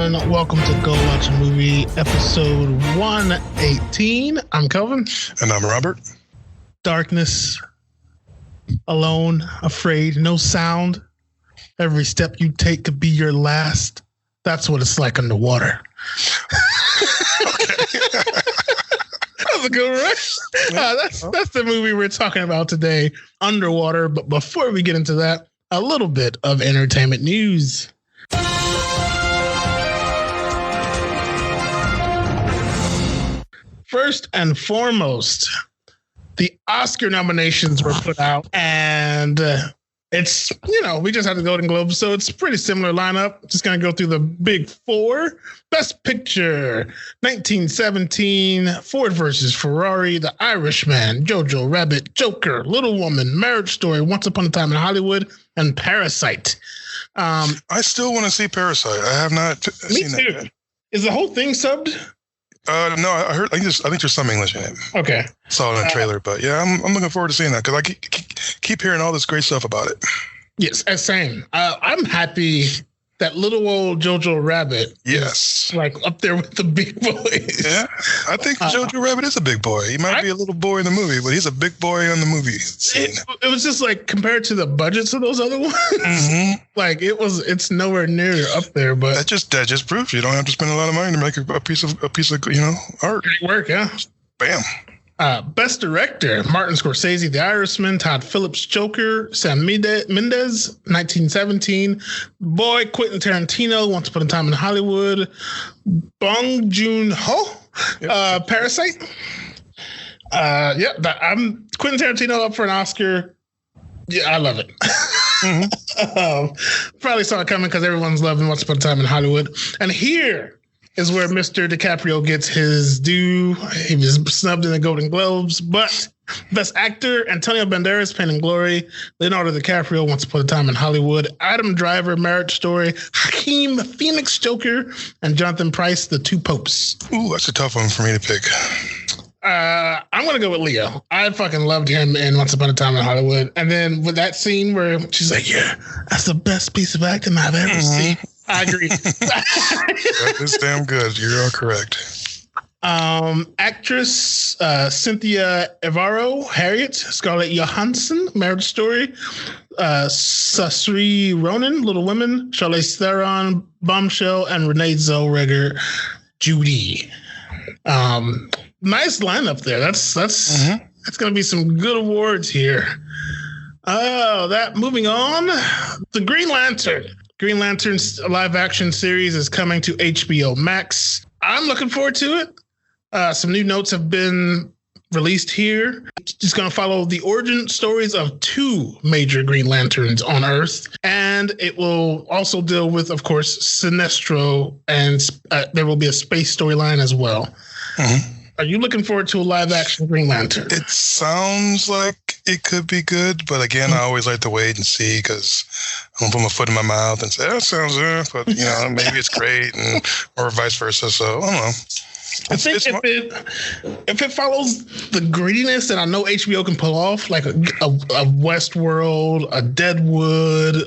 everyone. Welcome to Go Watch a Movie, episode 118. I'm Kelvin. And I'm Robert. Darkness, alone, afraid, no sound. Every step you take could be your last. That's what it's like underwater. That's a good one, right? That's the movie we're talking about today, Underwater. But before we get into that, a little bit of entertainment news. First and foremost, the Oscar nominations were put out, and it's, we just had the Golden Globes, so it's a pretty similar lineup. Just going to go through the big four. Best Picture, 1917, Ford versus Ferrari, The Irishman, Jojo Rabbit, Joker, Little Woman, Marriage Story, Once Upon a Time in Hollywood, and Parasite. I still want to see Parasite. I have not seen that yet. Is the whole thing subbed? No, I heard. I think there's some English in it. Okay, saw it in the trailer, but yeah, I'm looking forward to seeing that because I keep hearing all this great stuff about it. Yes, same. I'm happy that little old Jojo Rabbit, is like up there with the big boys. Yeah, I think Jojo Rabbit is a big boy. He might be a little boy in the movie, but he's a big boy on the movie scene. It was just like compared to the budgets of those other ones, like it's nowhere near up there. But that just proves you don't have to spend a lot of money to make a piece of art. Great work, yeah. Bam. Best Director, Martin Scorsese, The Irishman, Todd Phillips, Joker, Sam Mendes, 1917, Boy, Quentin Tarantino, Once Upon a Time in Hollywood, Bong Joon-ho, Parasite. I'm Quentin Tarantino up for an Oscar. Yeah, I love it. Probably saw it coming because everyone's loving Once Upon a Time in Hollywood. And here is where Mr. DiCaprio gets his due. He was snubbed in the Golden Globes, but Best Actor, Antonio Banderas, Pain and Glory, Leonardo DiCaprio, Once Upon a Time in Hollywood, Adam Driver, Marriage Story, Joaquin Phoenix, Joker, and Jonathan Pryce, The Two Popes. Ooh, that's a tough one for me to pick. I'm going to go with Leo. I fucking loved him in Once Upon a Time in Hollywood. And then with that scene where she's like, yeah, that's the best piece of acting I've ever seen. I agree. That is damn good. You're all correct. Actress Cynthia Evaro, Harriet, Scarlett Johansson, Marriage Story, Saoirse Ronan, Little Women, Charlize Theron, Bombshell, and Renee Zellweger, Judy. Nice lineup there. That's going to be some good awards here. Moving on, the Green Lantern. Green Lantern's live action series is coming to HBO Max. I'm looking forward to it. Some new notes have been released here. It's just going to follow the origin stories of two major Green Lanterns on Earth. And it will also deal with, of course, Sinestro, and there will be a space storyline as well. Are you looking forward to a live action Green Lantern? It sounds like it could be good, but again, I always like to wait and see because I don't put my foot in my mouth and say, that sounds good, but maybe it's great, or vice versa. So I don't know. I think if it follows the grittiness that I know HBO can pull off, like a Westworld, a Deadwood,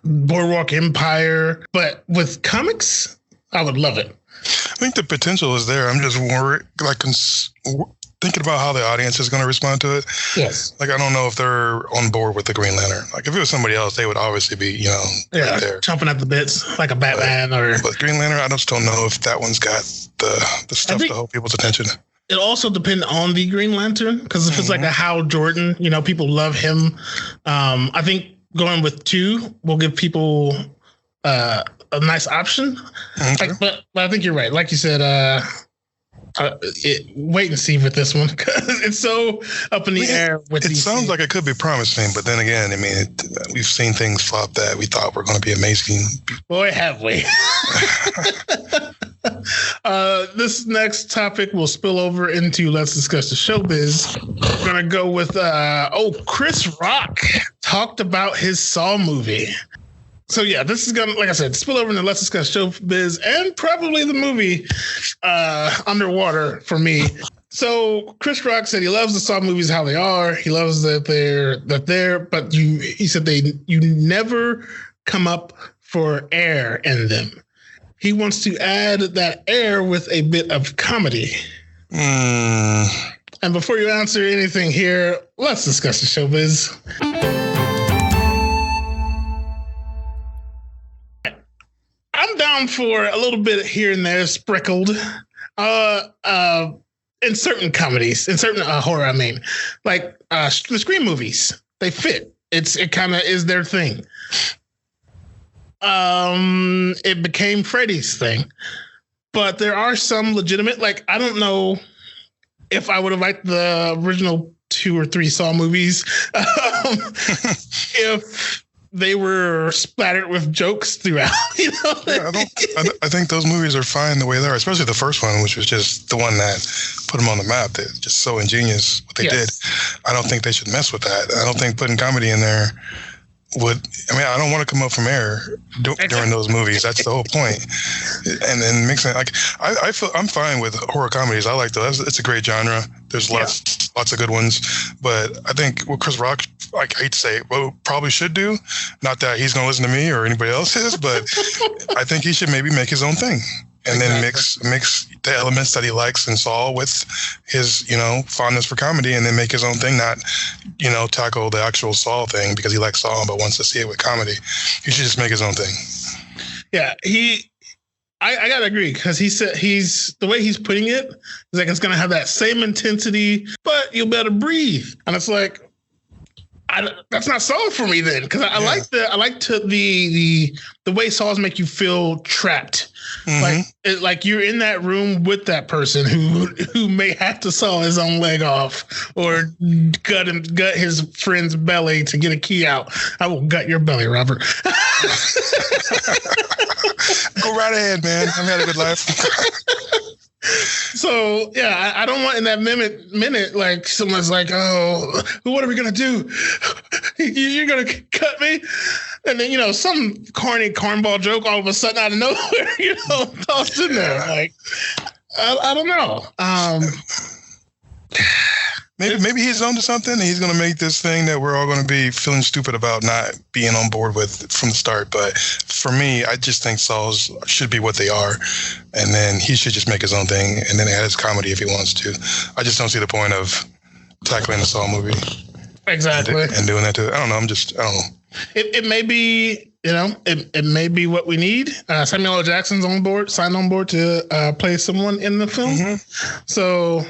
Boardwalk Empire, but with comics, I would love it. I think the potential is there. I'm just worried, thinking about how the audience is going to respond to it. Yes. Like, I don't know if they're on board with the Green Lantern. Like, if it was somebody else, they would obviously be, right there. Chomping at the bits, like a Batman But Green Lantern, I just don't know if that one's got the stuff to hold people's attention. It also depends on the Green Lantern, because if it's like a Hal Jordan, people love him. I think going with two will give people a nice option. But I think you're right. Like you said, wait and see with this one because it's so up in the air. With it sounds like it could be promising, but then again, we've seen things flop that we thought were going to be amazing. Boy, have we! This next topic will spill over into Let's Discuss the Showbiz. We're gonna go with Chris Rock talked about his Saw movie. So yeah, this is gonna, like I said, spill over into Let's Discuss Showbiz and probably the movie Underwater for me. So Chris Rock said he loves the Saw movies how they are. He loves that they're, but you, he said you never come up for air in them. He wants to add that air with a bit of comedy. And before you answer anything here, let's discuss the showbiz. I'm down for a little bit here and there sprinkled. In certain comedies, in certain horror, I mean, like the Scream movies, they fit. It kind of is their thing. It became Freddy's thing, but there are some legitimate. Like, I don't know if I would have liked the original 2 or 3 Saw movies if they were splattered with jokes throughout. You know, yeah, I think those movies are fine the way they are, especially the first one, which was just the one that put them on the map. They're just so ingenious what they did. I don't think they should mess with that. I don't think putting comedy in there would. I mean, I don't want to come up from air during those movies. That's the whole point. And then mixing, like, I'm fine with horror comedies. I like those. It's a great genre. There's lots of good ones. But I think what Chris Rock, I hate to say it, what probably should do, not that he's going to listen to me or anybody else is, but I think he should maybe make his own thing. And then mix the elements that he likes in Saw with his, fondness for comedy, and then make his own thing, not, tackle the actual Saw thing because he likes Saw but wants to see it with comedy. He should just make his own thing. Yeah, I gotta agree, because he said the way he's putting it is like it's gonna have that same intensity, but you'll be able to breathe. And it's like, that's not Saw for me then, because I like the way Saws make you feel trapped. Mm-hmm. Like you're in that room with that person who may have to saw his own leg off or gut his friend's belly to get a key out. I will gut your belly, Robert. Go right ahead, man. I've had a good life. So yeah, I don't want in that minute like someone's like, oh, what are we gonna do? You're gonna cut me, and then some corny cornball joke all of a sudden out of nowhere, tossed in there. Like I don't know. Maybe he's onto something, and he's going to make this thing that we're all going to be feeling stupid about not being on board with from the start. But for me, I just think Saws should be what they are, and then he should just make his own thing, and then add his comedy if he wants to. I just don't see the point of tackling the Saw movie. Exactly. And doing that to it. I don't know. I don't know. It may be, it may be what we need. Samuel L. Jackson's signed on board to play someone in the film. Mm-hmm. So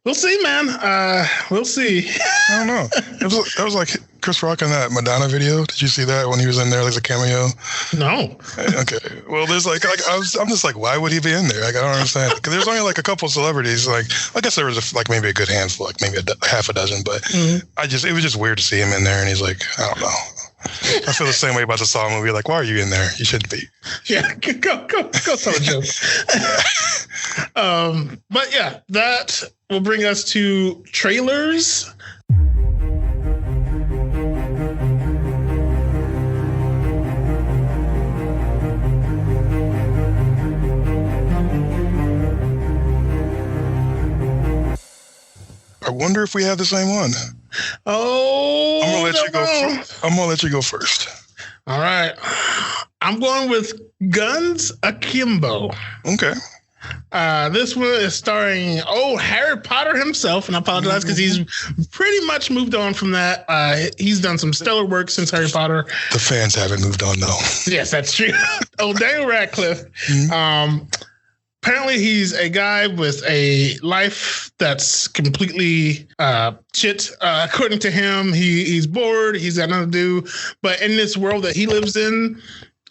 we'll see, man. We'll see. I don't know. That was like Chris Rock in that Madonna video. Did you see that when he was in there, like a cameo? No. Okay. Well, there's I'm just like, why would he be in there? Like, I don't understand. Because there's only like a couple celebrities. Like, I guess there was maybe a good handful, like maybe half a dozen. But it was just weird to see him in there, and he's like, I don't know. I feel the same way about the Saw movie. Like, why are you in there? You shouldn't be. Yeah, go tell a joke. But yeah, that will bring us to trailers. I wonder if we have the same one. Oh, I'm gonna let you go first. All right, I'm going with Guns Akimbo. Okay. This one is starring Harry Potter himself, and I apologize because he's pretty much moved on from that. He's done some stellar work since Harry Potter. The fans haven't moved on though. Yes, that's true. Daniel Radcliffe. Mm-hmm. Apparently, he's a guy with a life that's completely shit. According to him, he's bored. He's got nothing to do. But in this world that he lives in,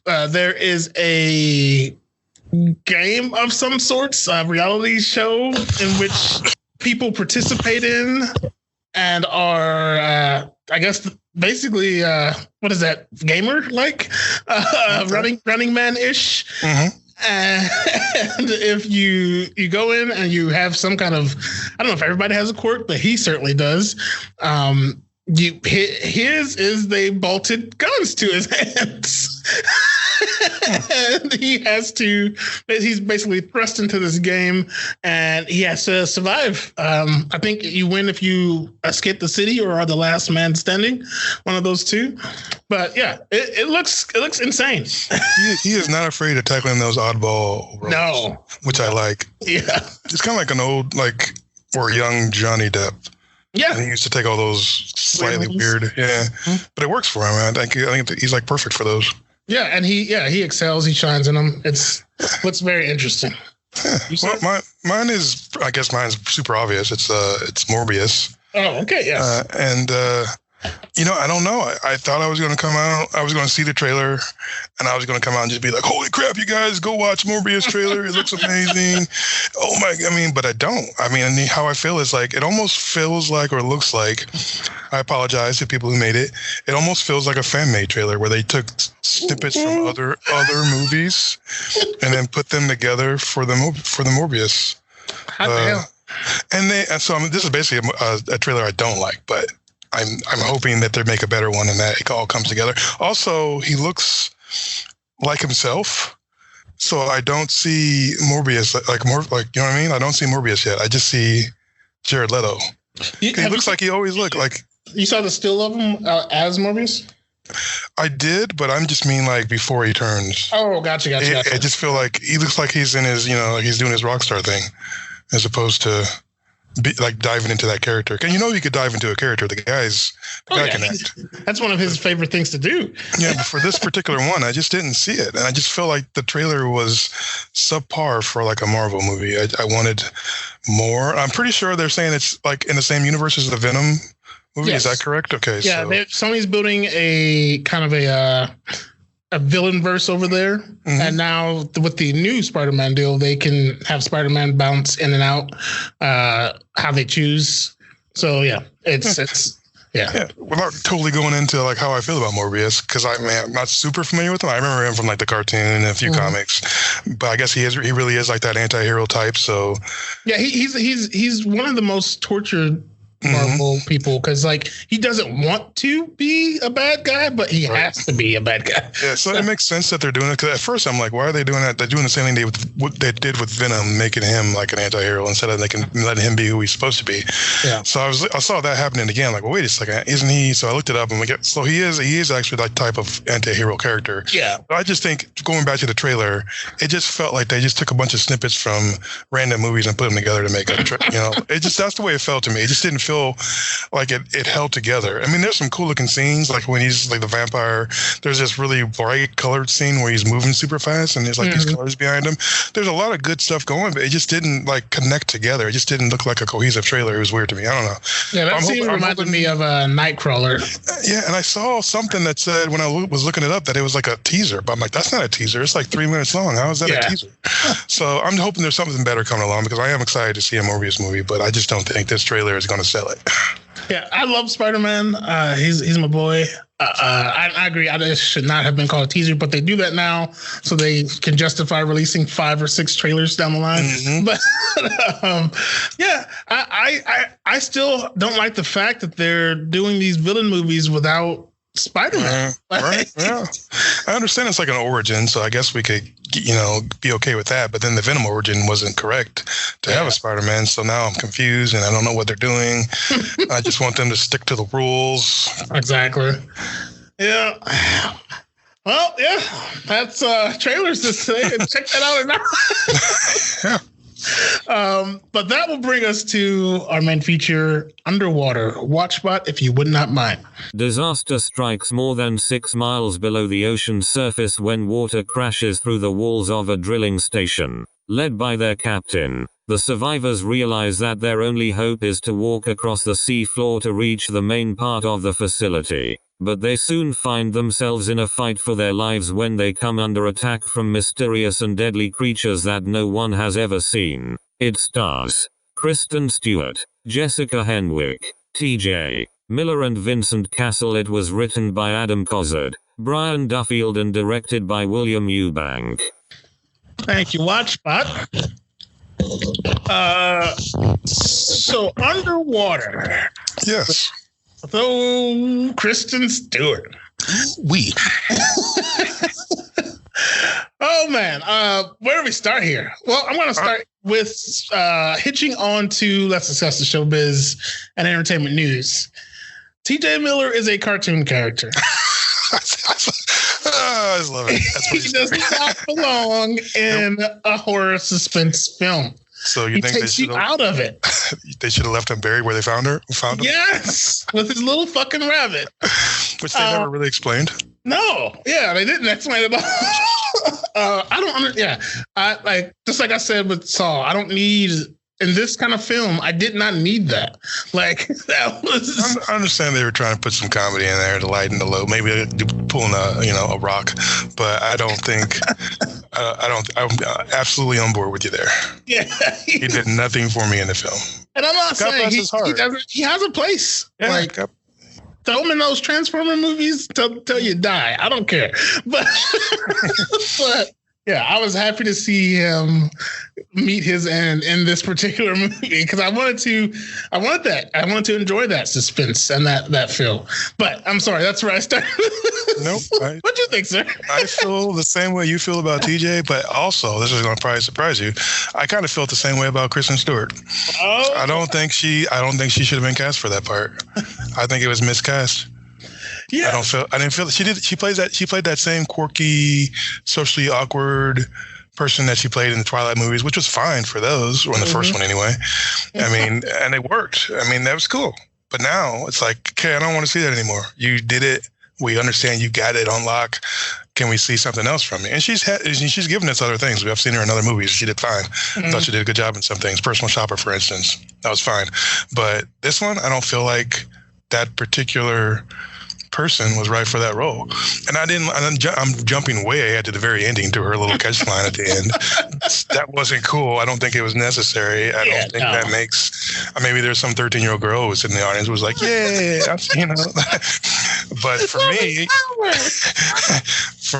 there is a game of some sorts, a reality show in which people participate in and are, I guess, basically, what is that, gamer-like? Running Man-ish. Mm-hmm. And if you go in and you have some kind of, I don't know if everybody has a quirk, but he certainly does. His is they bolted guns to his hands. And he's basically thrust into this game and he has to survive. I think you win if you escape the city or are the last man standing, one of those two. But yeah, it looks insane. He is not afraid of tackling those oddball roles. No. Which I like. Yeah. It's kind of like an old, or young Johnny Depp. Yeah. And he used to take all those slightly weird. Yeah. Mm-hmm. But it works for him. I think he's like perfect for those. Yeah, and he excels. He shines in them. Looks very interesting. Yeah. Well, mine is, I guess mine's super obvious. It's Morbius. Oh, okay, yeah. I don't know. I thought I was going to come out. I was going to see the trailer, and I was going to come out and just be like, "Holy crap, you guys, go watch Morbius trailer. It looks amazing." Oh my! But I don't. How I feel is like it almost feels like or looks like. I apologize to people who made it. It almost feels like a fan-made trailer where they took snippets from other movies and then put them together for the Morbius. How the hell? This is basically a trailer I don't like, but I'm hoping that they make a better one and that it all comes together. Also, he looks like himself, so I don't see Morbius you know what I mean? I don't see Morbius yet. I just see Jared Leto. He looks like he always looked like. You saw the still of him as Morbius? I did, but I'm just mean like before he turns. Oh, gotcha. I just feel like he looks like he's in his, like he's doing his rock star thing, as opposed to diving into that character. And you could dive into a character. The guy can act. That's one of his favorite things to do. Yeah, but for this particular one, I just didn't see it, and I just feel like the trailer was subpar for like a Marvel movie. I wanted more. I'm pretty sure they're saying it's like in the same universe as the Venom movie. Yes. Is that correct? Okay. Yeah, Sony's building a kind of a villain verse over there. Mm-hmm. And now with the new Spider-Man deal, they can have Spider-Man bounce in and out how they choose. So yeah, it's without totally going into like how I feel about Morbius, because I'm not super familiar with him. I remember him from like the cartoon and a few comics, but I guess he really is like that anti-hero type. So yeah, he's one of the most tortured Marvel people, because like he doesn't want to be a bad guy, but he has to be a bad guy. Yeah, so it makes sense that they're doing it. Because at first I'm like, why are they doing that? They're doing the same thing what they did with Venom, making him like an anti-hero instead of letting him be who he's supposed to be. Yeah. So I saw that happening again. Like, well, wait a second, isn't he? So I looked it up and so he is actually that type of anti-hero character. Yeah. But I just think going back to the trailer, it just felt like they just took a bunch of snippets from random movies and put them together to make a that's the way it felt to me. It just didn't feel like it held together. There's some cool looking scenes, like when he's like the vampire. There's this really bright colored scene where he's moving super fast and there's like these colors behind him. There's a lot of good stuff going, but it just didn't like connect together. It just didn't look like a cohesive trailer. It was weird to me. I don't know. Yeah, that scene reminded me of a Nightcrawler. Yeah, and I saw something that said when I was looking it up that it was like a teaser, but I'm like, that's not a teaser. It's like 3 minutes long. How is that a teaser? So I'm hoping there's something better coming along, because I am excited to see a Morbius movie, but I just don't think this trailer is going to sell it. Yeah, I love Spider-Man. He's my boy. I agree. This should not have been called a teaser, but they do that now so they can justify releasing 5 or 6 trailers down the line. Mm-hmm. But I still don't like the fact that they're doing these villain movies without Spider-Man. Right. Yeah. I understand it's like an origin, so I guess we could, be okay with that. But then the Venom origin wasn't correct to have a Spider-Man. So now I'm confused and I don't know what they're doing. I just want them to stick to the rules. Exactly. Yeah. Well, yeah, that's trailers this today. Check that out or not. Yeah. But that will bring us to our main feature, Underwater. Watchbot, if you would not mind. Disaster strikes more than 6 miles below the ocean's surface when water crashes through the walls of a drilling station. Led by their captain, the survivors realize that their only hope is to walk across the sea floor to reach the main part of the facility. But they soon find themselves in a fight for their lives when they come under attack from mysterious and deadly creatures that no one has ever seen. It stars Kristen Stewart, Jessica Henwick, T.J. Miller and Vincent Cassel. It was written by Adam Cozard, Brian Duffield and directed by William Eubank. Thank you, Watchbot. So Underwater. Yes. So, Kristen Stewart. We. Oh man, where do we start here? Well, I'm going to start with hitching on to let's discuss the showbiz and entertainment news. TJ Miller is a cartoon character. I just love it. He does not belong in a horror suspense film. So you think takes they you out of it? They should have left him buried where they found him? Yes, with his little fucking rabbit, which they never really explained. No, yeah, they didn't explain it all. I don't. Yeah, I like just like I said with Saw. I don't need in this kind of film. I did not need that. Like that was. I understand they were trying to put some comedy in there to lighten the load. Maybe they're pulling a rock, but I don't think. I'm absolutely on board with you there. Yeah, he did nothing for me in the film. And I'm not God saying he has a place. Yeah, like. Throw him in those Transformer movies till you die. I don't care. But yeah, I was happy to see him meet his end in this particular movie because I wanted that. I wanted to enjoy that suspense and that feel. But I'm sorry, that's where I started. Nope. What do you think, sir? I feel the same way you feel about TJ, but also, this is going to probably surprise you, I kind of felt the same way about Kristen Stewart. Oh. I don't think she should have been cast for that part. I think it was miscast. Yeah. I didn't feel she played that same quirky, socially awkward person that she played in the Twilight movies, which was fine for those, or in the first one anyway. I mean, and it worked. I mean, that was cool. But now it's like, okay, I don't want to see that anymore. You did it. We understand you got it on lock. Can we see something else from you? And she's given us other things. I've seen her in other movies. She did fine. I thought she did a good job in some things. Personal Shopper, for instance, that was fine. But this one, I don't feel like that particular person was right for that role. And I'm jumping way ahead to the very ending to her little catch line at the end. That wasn't cool. I don't think it was necessary. I don't think that makes, maybe there's some 13-year-old girl who was in the audience who was like, yeah, but for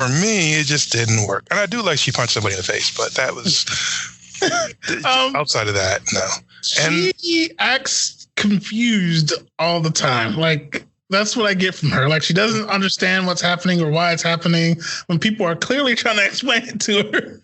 me, it just didn't work. And I do like she punched somebody in the face, but that was outside of that, no. And she acts confused all the time. Like, that's what I get from her. Like, she doesn't understand what's happening or why it's happening when people are clearly trying to explain it to her.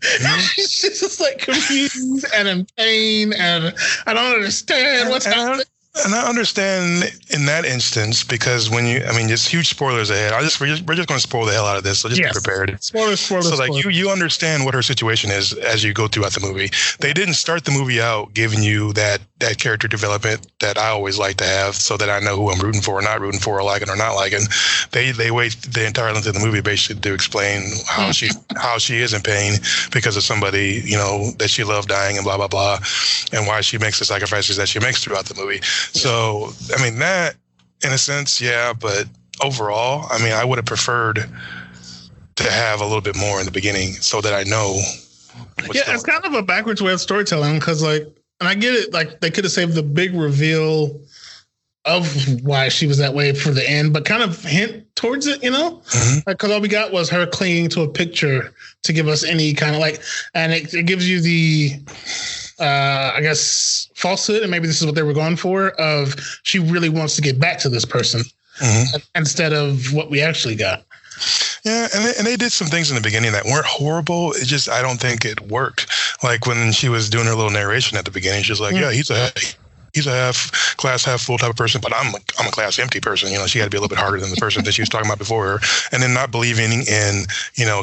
She's just like confused and in pain, and I don't understand what's happening. And I understand in that instance because just huge spoilers ahead. We're just going to spoil the hell out of this, so just be prepared. Spoilers. So like you understand what her situation is as you go throughout the movie. They didn't start the movie out giving you that character development that I always like to have, so that I know who I'm rooting for or not rooting for, or liking or not liking. They wait the entire length of the movie basically to explain how she is in pain because of somebody that she loved dying and blah blah blah, and why she makes the sacrifices that she makes throughout the movie. So, that, in a sense, yeah, but overall, I would have preferred to have a little bit more in the beginning so that I know. It's kind of a backwards way of storytelling because, and I get it, they could have saved the big reveal of why she was that way for the end, but kind of hint towards it, because all we got was her clinging to a picture to give us any kind of and it gives you the... I guess falsehood, and maybe this is what they were going for, of she really wants to get back to this person instead of what we actually got. Yeah, and they did some things in the beginning that weren't horrible. It just, I don't think it worked. Like when she was doing her little narration at the beginning, she was like, he's a half glass, half full type of person, but I'm a glass empty person. She got to be a little bit harder than the person that she was talking about before her. And then not believing in,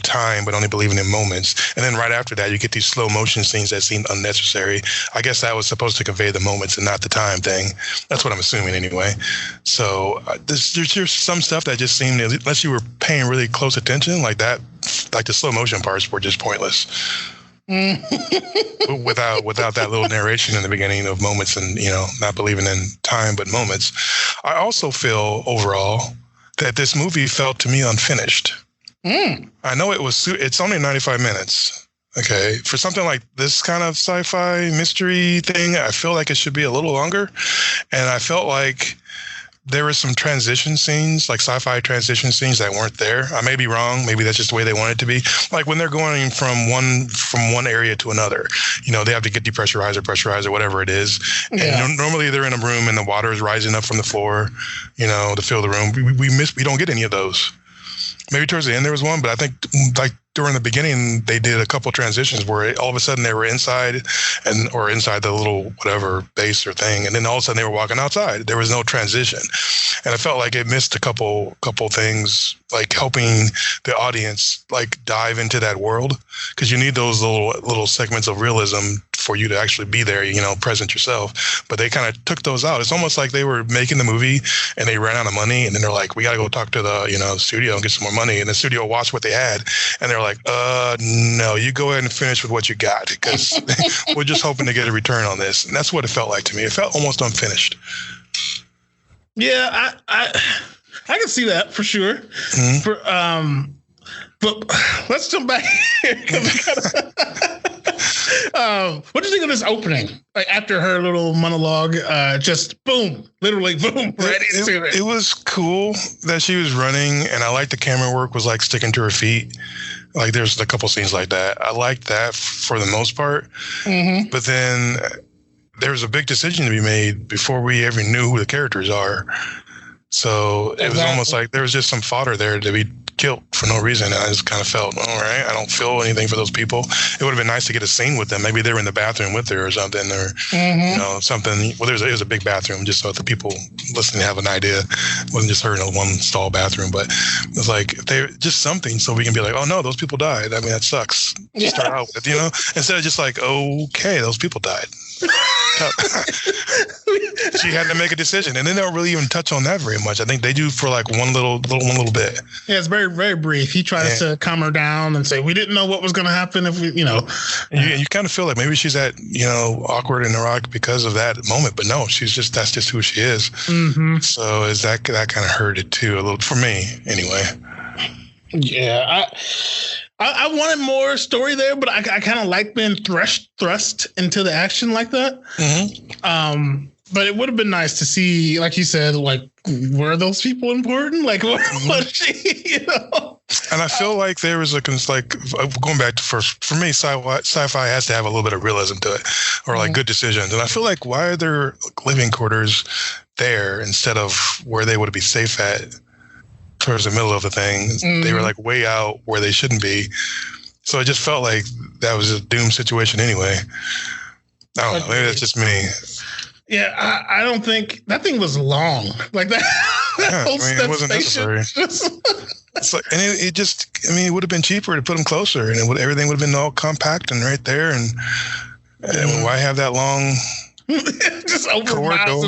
time, but only believing in moments. And then right after that, you get these slow motion scenes that seemed unnecessary. I guess that was supposed to convey the moments and not the time thing. That's what I'm assuming anyway. So there's just some stuff that just seemed, unless you were paying really close attention, like that, like the slow motion parts were just pointless. without that little narration in the beginning of moments and not believing in time but moments. I also feel overall that this movie felt to me unfinished. I know it's only 95 minutes. Okay, for something like this kind of sci-fi mystery thing, I feel like it should be a little longer. And I felt like there were some transition scenes, like sci-fi transition scenes that weren't there. I may be wrong. Maybe that's just the way they want it to be. Like when they're going from one area to another, they have to get depressurized or pressurized or whatever it is. Yeah. And normally they're in a room and the water is rising up from the floor, to fill the room. We don't get any of those. Maybe towards the end there was one, but I think like during the beginning they did a couple transitions where all of a sudden they were inside or inside the little whatever base or thing, and then all of a sudden they were walking outside. There was no transition, and I felt like it missed a couple things, like helping the audience like dive into that world, because you need those little segments of realism for you to actually be there, present yourself. But they kind of took those out. It's almost like they were making the movie and they ran out of money, and then they're like, we got to go talk to the studio and get some more money. And the studio watched what they had, and they're like, no, you go ahead and finish with what you got, because we're just hoping to get a return on this. And that's what it felt like to me. It felt almost unfinished. Yeah, I can see that for sure. Mm-hmm. But let's jump back here. What do you think of this opening? Like after her little monologue, just boom, literally boom, right into it. It was cool that she was running, and I liked the camera work was like sticking to her feet. Like there's a couple scenes like that. I liked that for the most part. Mm-hmm. But then there was a big decision to be made before we ever knew who the characters are. So it was almost like there was just some fodder there to be killed for no reason. And I just kind of felt, all right, I don't feel anything for those people. It would have been nice to get a scene with them. Maybe they were in the bathroom with her or something, or something. Well, it was a big bathroom, just so that the people listening have an idea. It wasn't just her in a one stall bathroom, but it was like they just something so we can be like, oh no, those people died. I mean, that sucks. Yeah. Start out with, instead of just like, okay, those people died. She had to make a decision, and they don't really even touch on that very much. I think they do for like one little bit. Yeah, it's very, very brief. He tries to calm her down and say, we didn't know what was going to happen if we, You kind of feel like maybe she's awkward in Iraq because of that moment, but no, that's just who she is. Mm-hmm. So is that kind of hurt it too a little for me anyway. Yeah, I wanted more story there, but I kind of like being thrust into the action like that. Mm-hmm. But it would have been nice to see, like you said, like, were those people important? Like, what was she, And I feel like there was going back to first, for me, sci-fi has to have a little bit of realism to it, or like good decisions. And I feel like, why are there living quarters there instead of where they would be safe at towards the middle of the thing? Mm-hmm. They were like way out where they shouldn't be. So it just felt like that was a doomed situation anyway. I don't know. Maybe that's just me. Yeah, I don't think that thing was long like that. It wasn't necessary. It's like, and it would have been cheaper to put them closer, and everything would have been all compact and right there. And why have that long just over corridor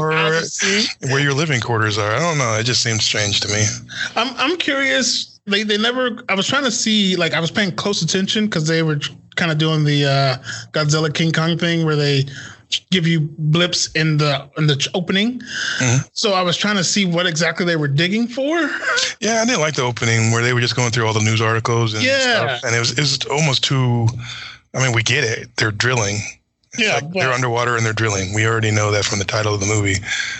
where your living quarters are? I don't know. It just seemed strange to me. I'm curious. They never. I was trying to see. Like I was paying close attention because they were kind of doing the Godzilla King Kong thing where they give you blips in the opening. Mm-hmm. So I was trying to see what exactly they were digging for. Yeah, I didn't like the opening where they were just going through all the news articles and stuff. And it was almost too. I mean, we get it. They're drilling. Yeah, they're underwater and they're drilling. We already know that from the title of the movie.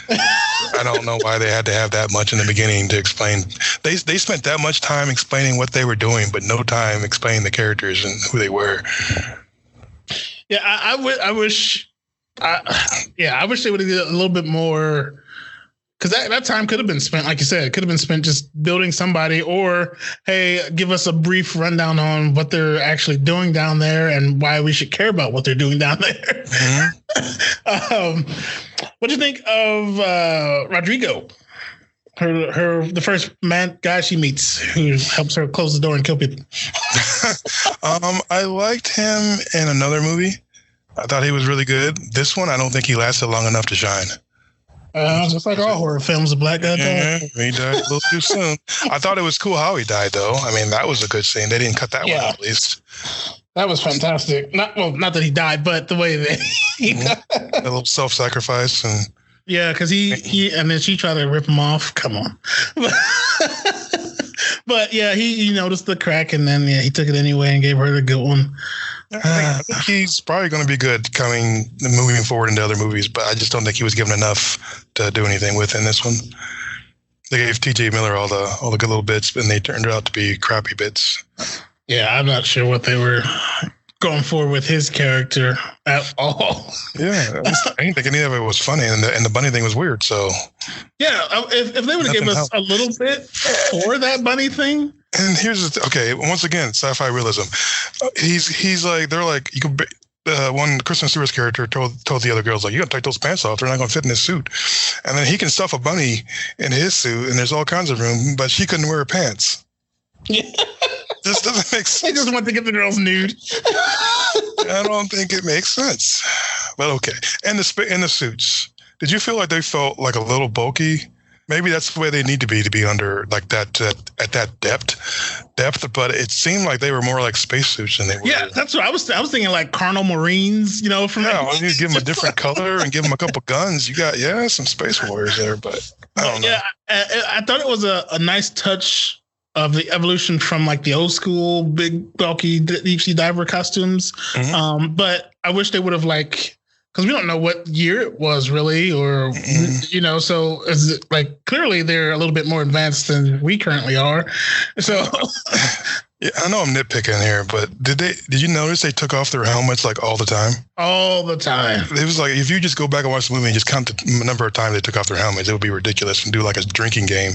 I don't know why they had to have that much in the beginning to explain. They spent that much time explaining what they were doing, but no time explaining the characters and who they were. Yeah, I wish. I wish they would have did a little bit more, because that time could have been spent, like you said, it could have been spent just building somebody, or hey, give us a brief rundown on what they're actually doing down there and why we should care about what they're doing down there. Mm-hmm. What do you think of Rodrigo? The first guy she meets who helps her close the door and kill people. I liked him in another movie. I thought he was really good. This one, I don't think he lasted long enough to shine. Just like all horror films, the black guy died. He died a little too soon. I thought it was cool how he died, though. I mean, that was a good scene. They didn't cut that one out, at least. That was fantastic. Not that he died, but the way that he died. A little self-sacrifice. Yeah, because he and then she tried to rip him off. Come on. But yeah, he noticed the crack, and then he took it anyway and gave her the good one. I think he's probably going to be good moving forward into other movies, but I just don't think he was given enough to do anything with in this one. They gave T.J. Miller all the good little bits, and they turned out to be crappy bits. Yeah, I'm not sure what they were going for with his character at all. Yeah, I didn't think any of it was funny, and the bunny thing was weird. So yeah, if they would have given us a little bit for that bunny thing, And here's okay. Once again, sci-fi realism. He's like they're like you can. One Kristen Stewart's character told the other girls like, "You gotta take those pants off. They're not gonna fit in this suit." And then he can stuff a bunny in his suit, and there's all kinds of room, but she couldn't wear her pants. Yeah. This doesn't make sense. They just want to get the girls nude. I don't think it makes sense. But okay. And the suits. Did you feel like they felt like a little bulky? Maybe that's the way they need to be under like that at that depth. But it seemed like they were more like spacesuits than they were. Yeah, that's what I was thinking. Like carnal Marines, from. Yeah, well, you give them a different color and give them a couple guns. You got some space warriors there, but I don't know. Yeah, I thought it was a nice touch of the evolution from like the old school big bulky deep sea diver costumes. Mm-hmm. But I wish they would have because we don't know what year it was really, or, so is it like clearly they're a little bit more advanced than we currently are. So yeah, I know I'm nitpicking here, but did you notice they took off their helmets like all the time? All the time. It was like, if you just go back and watch the movie and just count the number of times they took off their helmets, it would be ridiculous and do like a drinking game.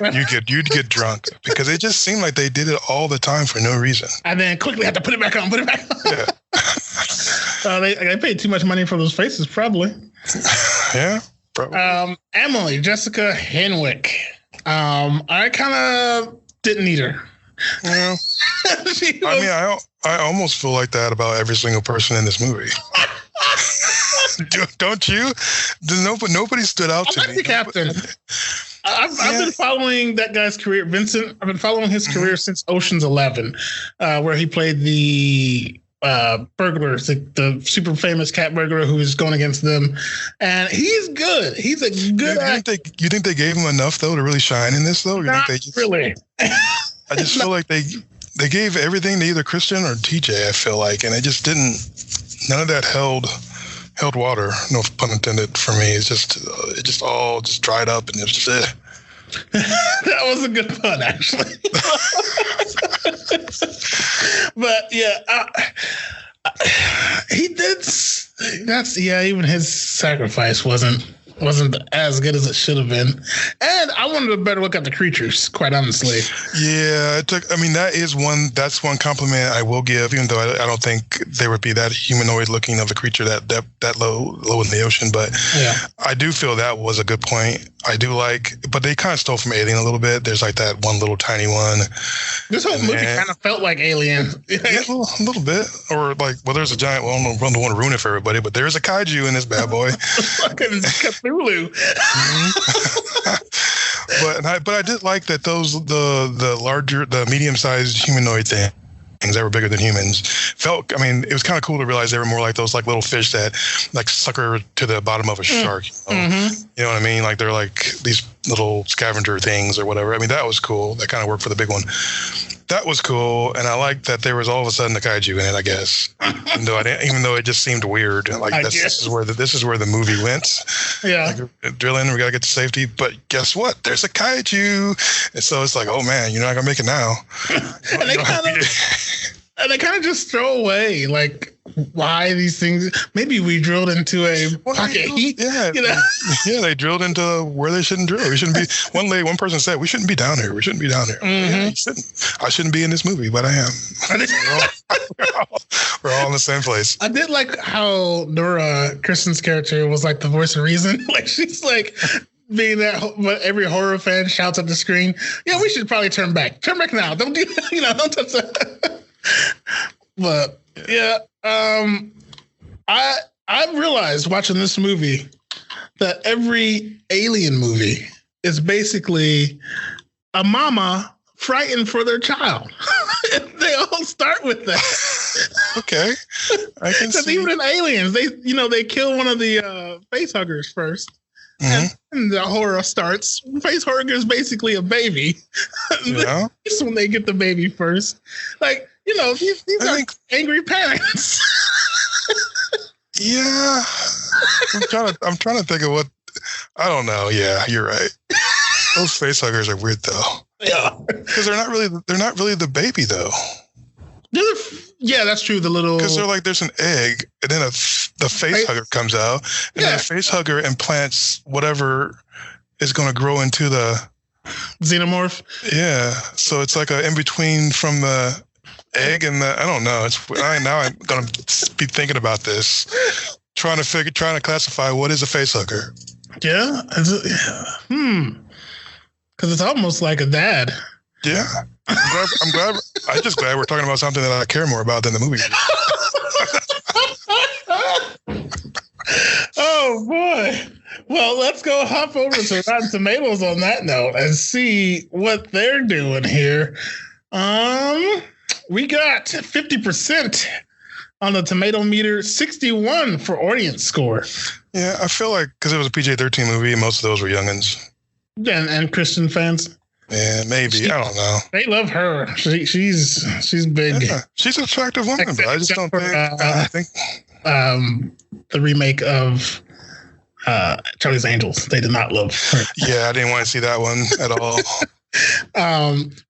You'd get drunk because it just seemed like they did it all the time for no reason. And then quickly had to put it back on. Yeah. They paid too much money for those faces, probably. Yeah, probably. Emily, Jessica Henwick. I kind of didn't need her. Yeah. I almost feel like that about every single person in this movie. Don't you? Nobody stood out to me. The captain. I've been following that guy's career, Vincent. I've been following his career since Ocean's 11, where he played the burglar, the super famous cat burglar who is going against them, and he's good. He's a good actor. You think they gave him enough though to really shine in this though? Not really. I just feel like they gave everything to either Christian or TJ. I feel like, and it just didn't. None of that held water. No pun intended for me. It just all dried up, and it was just it. That was a good pun, actually. But yeah, he did. Even his sacrifice wasn't as good as it should have been. And I wanted a better look at the creatures, quite honestly. Yeah, that's one compliment I will give, even though I don't think they would be that humanoid looking of a creature that low in the ocean. But yeah, I do feel that was a good point. I do but they kind of stole from Alien a little bit. There's like that one little tiny one. This whole movie kind of felt like Alien. Yeah, a little bit. Or there's a giant, I don't want to ruin it for everybody, but there's a kaiju in this bad boy. Fucking Cthulhu. But I did like that the medium-sized humanoid things that were bigger than humans it was kind of cool to realize they were more like those like little fish that like sucker to the bottom of a shark. You know what I mean? Like they're like these little scavenger things or whatever. I mean, that was cool. That kind of worked for the big one. That was cool, and I liked that there was all of a sudden a kaiju in it. I guess, even though it just seemed weird. Like this is where the movie went. Yeah, drill in. We gotta get to safety, but guess what? There's a kaiju, and so it's like, oh man, you're not gonna make it now. And they kind of just throw away why these things. Maybe we drilled into a pocket heat. Yeah, yeah, they drilled into where they shouldn't drill. We shouldn't be. One person said we shouldn't be down here. We shouldn't be down here. Mm-hmm. Yeah, you shouldn't. I shouldn't be in this movie, but I am. We're all in the same place. I did like how Nora, Kristen's character, was like the voice of reason. She's like. Being that, but every horror fan shouts at the screen. Yeah, we should probably turn back. Turn back now. Don't do. Don't touch that. But yeah, I realized watching this movie that every Alien movie is basically a mama frightened for their child. They all start with that. Okay, I can see. Even in Aliens, they kill one of the face huggers first. Mm-hmm. And the horror starts. Face hugger is basically a baby. Yeah. That's when they get the baby first. These are angry parents. Yeah. I'm trying to think of what. I don't know. Yeah, you're right. Those face huggers are weird though. Yeah. Because they're not really the baby though. Yeah, that's true. The little because they're like there's an egg, and then the face hugger comes out, and then the face hugger implants whatever is going to grow into the Xenomorph. Yeah, so it's like a in between from the egg and the. I don't know. Now I'm gonna be thinking about this, trying to classify what is a face hugger. Yeah. Because it's almost like a dad. Yeah, I'm glad. I'm just glad we're talking about something that I care more about than the movie. Oh boy. Well, let's go hop over to Rotten Tomatoes on that note and see what they're doing here. We got 50% on the tomato meter, 61 for audience score. Yeah, I feel like because it was a PG-13 movie, most of those were youngins. And Christian fans. Yeah, maybe. I don't know. They love her. She's big. Yeah, she's an attractive woman, but I just don't think. The remake of Charlie's Angels. They did not love her. Yeah, I didn't want to see that one at all.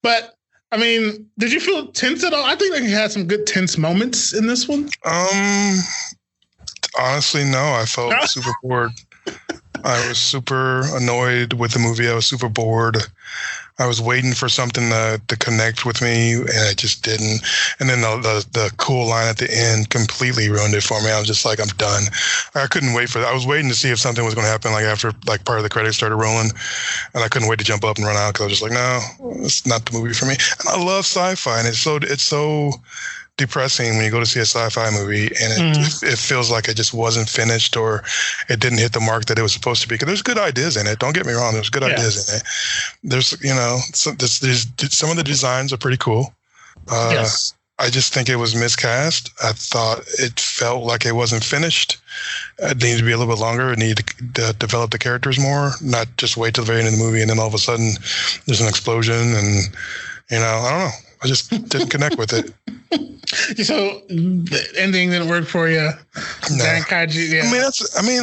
But I mean, did you feel tense at all? I think he had some good tense moments in this one. Honestly, no. I felt super bored. I was super annoyed with the movie. I was super bored. I was waiting for something to connect with me, and it just didn't. And then the cool line at the end completely ruined it for me. I was just like, I'm done. I couldn't wait for that. I was waiting to see if something was going to happen, like after like part of the credits started rolling, and I couldn't wait to jump up and run out because I was just like, no, it's not the movie for me. And I love sci-fi, and it's so depressing when you go to see a sci-fi movie and it feels like it just wasn't finished or it didn't hit the mark that it was supposed to be. Because there's good ideas in it. Don't get me wrong. There's good ideas in it. There's, there's some of the designs are pretty cool. Yes. I just think it was miscast. I thought it felt like it wasn't finished. It needed to be a little bit longer. It needed to develop the characters more, not just wait till the very end of the movie and then all of a sudden there's an explosion and, I don't know. I just didn't connect with it. So the ending didn't work for you. No. Giant kaiju. Yeah.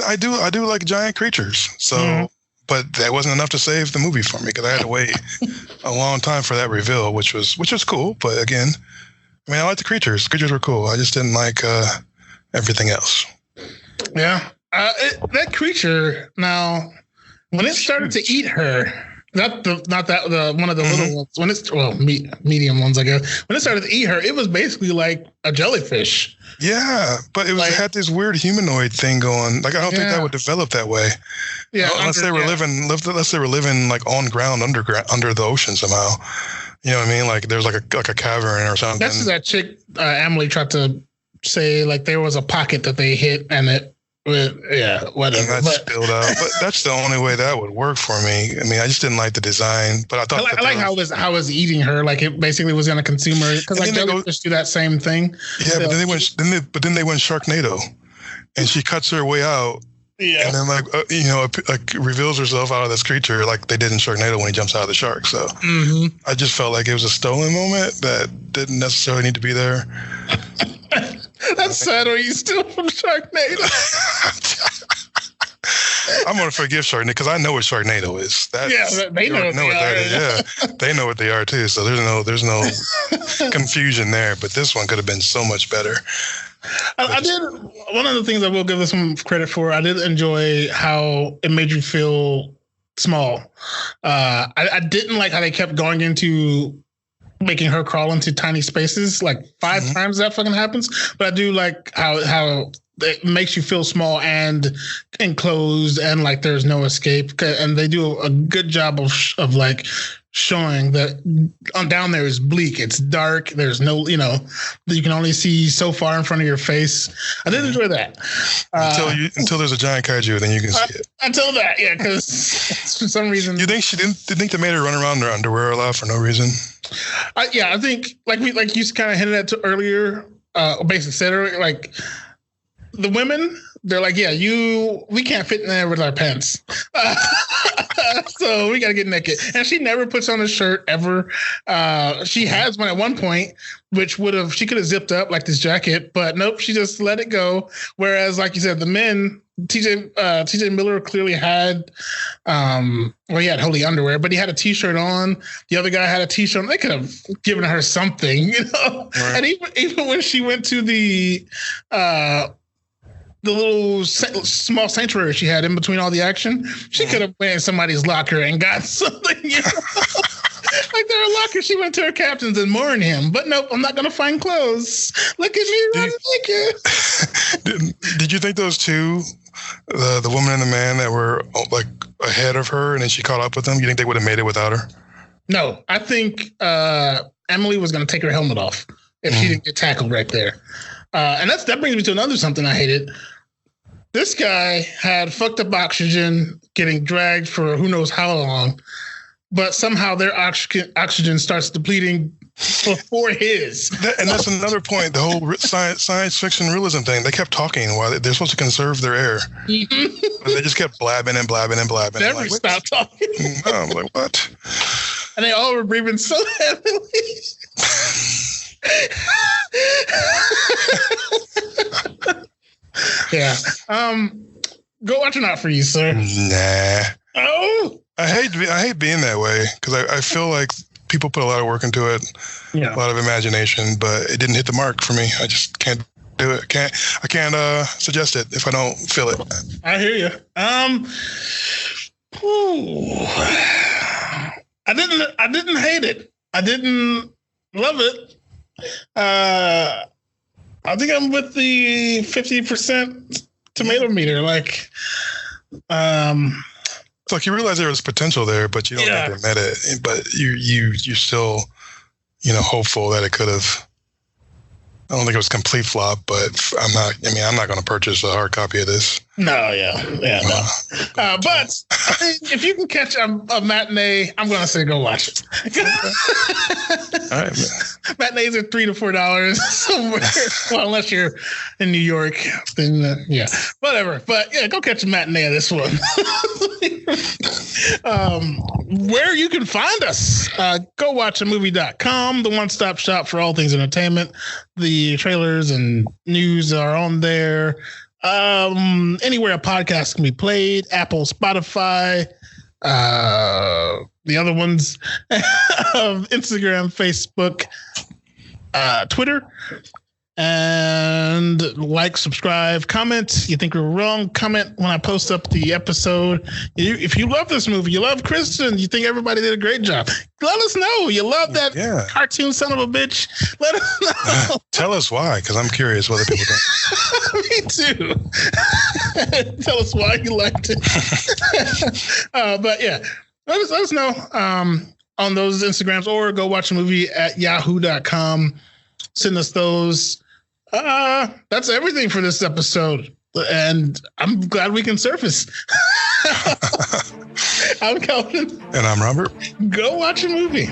I do like giant creatures. So, but that wasn't enough to save the movie for me because I had to wait a long time for that reveal, which was cool. But again, I like the creatures. Creatures were cool. I just didn't like everything else. Yeah, that creature. Now, when it started to eat her. Not the one of the little ones. When it's medium ones, I guess. When it started to eat her, it was basically like a jellyfish. Yeah, but it had this weird humanoid thing going. Like I don't think that would develop that way. Yeah, unless they were living like on ground, under the ocean somehow. You know what I mean? Like there's like a cavern or something. That's that chick. Emily tried to say like there was a pocket that they hit and it. Whatever. And that spilled out, but that's the only way that would work for me. I just didn't like the design, but I thought I like how it was eating her, like it basically was going to consume her because like jellyfish do that same thing. Yeah, but then they went Sharknado, and she cuts her way out. Yeah, and then reveals herself out of this creature like they did in Sharknado when he jumps out of the shark. So I just felt like it was a stolen moment that didn't necessarily need to be there. That's sad. Or you steal from Sharknado? I'm gonna forgive Sharknado because I know what Sharknado is. They know what that is. Yeah, they know what they are too. So there's no confusion there. But this one could have been so much better. I did. One of the things I will give this some credit for. I did enjoy how it made you feel small. I didn't like how they kept going into making her crawl into tiny spaces like 5 times that fucking happens. But I do like how it makes you feel small and enclosed and like there's no escape. And they do a good job of like showing that down there is bleak. It's dark. There's no, you can only see so far in front of your face. I did enjoy that. Until there's a giant kaiju, then you can see it. Until that, yeah, because for some reason. You think they made her run around in her underwear a lot for no reason? I think like you kind of hinted at earlier, basically said earlier, like the women, they're like, yeah, we can't fit in there with our pants. So we got to get naked. And she never puts on a shirt ever. She has one at one point, which she could have zipped up like this jacket, but nope, she just let it go. Whereas, like you said, the men, TJ Miller clearly had, he had holy underwear, but he had a t-shirt on. The other guy had a t-shirt on. They could have given her something, Right. And even when she went to the the little small sanctuary she had in between all the action. She could have went in somebody's locker and got something, you know? Like their locker, she went to her captains and mourned him. But nope, I'm not going to find clothes. Look at me running naked. Did you think those two, the woman and the man that were like ahead of her and then she caught up with them, you think they would have made it without her? No, I think Emily was going to take her helmet off if she didn't get tackled right there. And that brings me to another something I hated. This guy had fucked up oxygen getting dragged for who knows how long, but somehow their oxygen starts depleting before his. And that's another point. The whole science fiction realism thing. They kept talking while they're supposed to conserve their air. But they just kept blabbing and blabbing and blabbing. Never like, stopped talking. No, I'm like, what? And they all were breathing so heavily. Yeah. Go watch it out for you, sir. Nah. Oh. I hate being that way because I feel like people put a lot of work into it, a lot of imagination, but it didn't hit the mark for me. I just can't do it. I can't suggest it if I don't feel it. I hear you. I didn't hate it. I didn't love it. I think I'm with the 50% tomato meter. Like, it's like you realize there was potential there, but you don't think they met it. But you're still, hopeful that it could have. I don't think it was a complete flop, but I'm not going to purchase a hard copy of this. No, no. But if you can catch a matinee, I'm going to say go watch it. All right, man. Matinees are $3 to $4 somewhere. Well, unless you're in New York, then whatever. But yeah, go catch a matinee of this one. Where you can find us, go watchamovie.com, the one-stop shop for all things entertainment. The trailers and news are on there. Anywhere a podcast can be played, Apple, Spotify, the other ones, Instagram, Facebook, Twitter, and like, subscribe, comment. You think we're wrong, comment when I post up the episode. If you love this movie, you love Kristen, you think everybody did a great job, let us know. You love that cartoon son of a bitch. Let us know. Tell us why, because I'm curious what other people think. Me too. Tell us why you liked it. But yeah, let us know on those Instagrams, or go watch a movie at yahoo.com. Send us those. That's everything for this episode. And I'm glad we can surface. I'm Calvin. And I'm Robert. Go watch a movie.